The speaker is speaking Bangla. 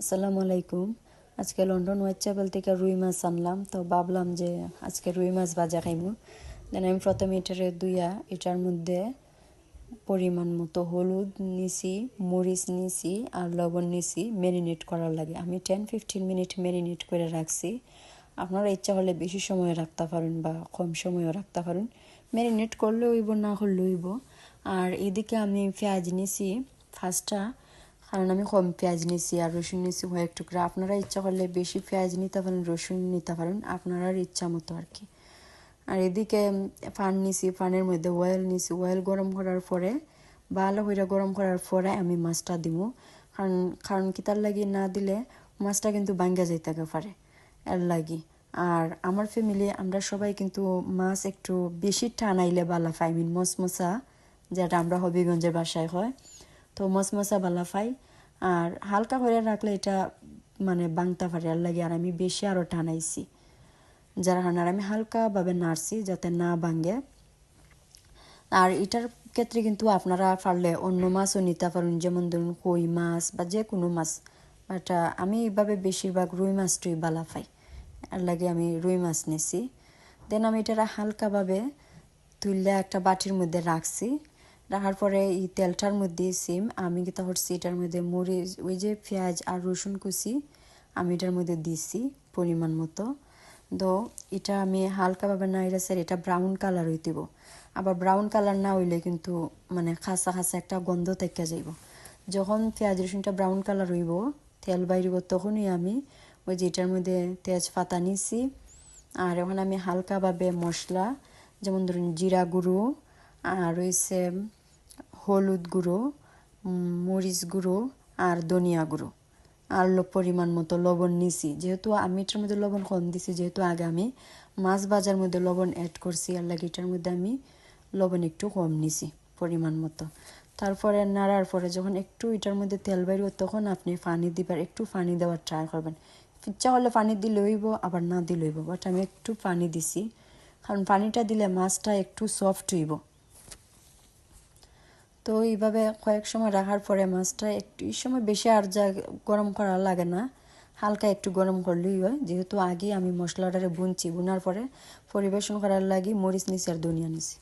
আসসালামু আলাইকুম। আজকে লন্ডন হোয়াইট চ্যাপেল থেকে রুই মাছ আনলাম, তো ভাবলাম যে আজকে রুই মাছ ভাজা খাইমু। দেন আমি প্রথমে এটারে ধুইয়া এটার মধ্যে পরিমাণ মতো হলুদ নিছি, মরিচ নিছি আর লবণ নিছি ম্যারিনেট করার লাগে। আমি 10-15 মিনিট ম্যারিনেট করে রাখছি। আপনারা ইচ্ছা হলে বেশি সময় রাখতে পারেন বা কম সময়ও রাখতে পারেন। ম্যারিনেট করলে হইব, না করলে হইব। আর এদিকে আমি পেঁয়াজ নিছি ফার্স্টটা, কারণ আমি কম পেঁয়াজ নিছি আর রসুন নিছি কয়েক টুকরা। আপনারা ইচ্ছা করলে বেশি পেঁয়াজ নিতে পারেন, রসুন নিতে পারেন, আপনারা ইচ্ছা মতো আর কি। আর এদিকে পান নিছি, পানের মধ্যে অয়েল নিছি। অয়েল গরম করার পরে, ভালো করে গরম করার পরে আমি মাছটা দিব। কারণ কি তার লাগি না দিলে মাছটা কিন্তু ভাঙ্গা যাইতে পারে, এর লাগি। আর আমার ফ্যামিলি আমরা সবাই কিন্তু মাছ একটু বেশি টানাইলে বালা পাই, মশমশা, যেটা আমরা হবিগঞ্জের বাসায় হয়, তো মশমশা বালা পাই। আর হালকা করে রাখলে এটা মানে ভাঙতে পারে, এর লাগে। আর আমি বেশি আরও টানাইছি, যার কারণে আমি হালকাভাবে নাড়ছি যাতে না ভাঙে। আর এটার ক্ষেত্রে কিন্তু আপনারা পারলে অন্য মাছও নিতে পারেন, যেমন ধরুন কই মাছ বা যে কোনো মাছ। বাট আমি এইভাবে বেশিরভাগ রুই মাছটাই বালা পাই, এর লাগে আমি রুই মাছ নিছি। দেন আমি এটা হালকাভাবে তুললে একটা বাটির মধ্যে রাখছি। রাখার পরে এই তেলটার মধ্যে সিম আমি যেটা করছি, এটার মধ্যে মরিচ, ওই যে পেঁয়াজ আর রসুন কুচি আমি এটার মধ্যে দিছি পরিমাণ মতো। তো এটা আমি হালকাভাবে নাইড়া স্যার এটা ব্রাউন কালার হইতে দিব। আবার ব্রাউন কালার না হইলে কিন্তু মানে খাসা খাসা একটা গন্ধ থেকে যাইব। যখন পেঁয়াজ রসুনটা ব্রাউন কালার হইব, তেল বাইরিব, তখনই আমি ওই যে এটার মধ্যে তেজপাতা নিছি। আর এখন আমি হালকাভাবে মশলা, যেমন ধরুন জিরা গুঁড়ো, আর রয়েছে হলুদ গুঁড়ো, মরিচ গুঁড়ো আর ধনিয়া গুঁড়ো, আর পরিমাণ মতো লবণ নিছি। যেহেতু আমি এটার মধ্যে লবণ কম দিছি, যেহেতু আগে আমি মাছ ভাজার মধ্যে লবণ অ্যাড করছি, আর লাগে এটার মধ্যে আমি লবণ একটু কম নিছি পরিমাণ মতো। তারপরে নাড়ার পরে যখন একটু এটার মধ্যে তেল বাইরব, তখন আপনি পানি দিবার, একটু পানি দেওয়ার ট্রাই করবেন। ইচ্ছা হলে পানি দিলে হইব, আবার না দিলে হইব, বাট আমি একটু পানি দিছি, কারণ পানিটা দিলে মাছটা একটু সফট হইব। তো এইভাবে কয়েক সময় রাখার পরে মাছটা একটু, এই সময় বেশি আর যা গরম করা লাগে না, হালকা একটু গরম করলেই হয়। যেহেতু আগে আমি মশলাটারে বুনছি, বুনার পরে পরিবেশন করার লাগি মরিচ নিছি আর ধনিয়া নিছি।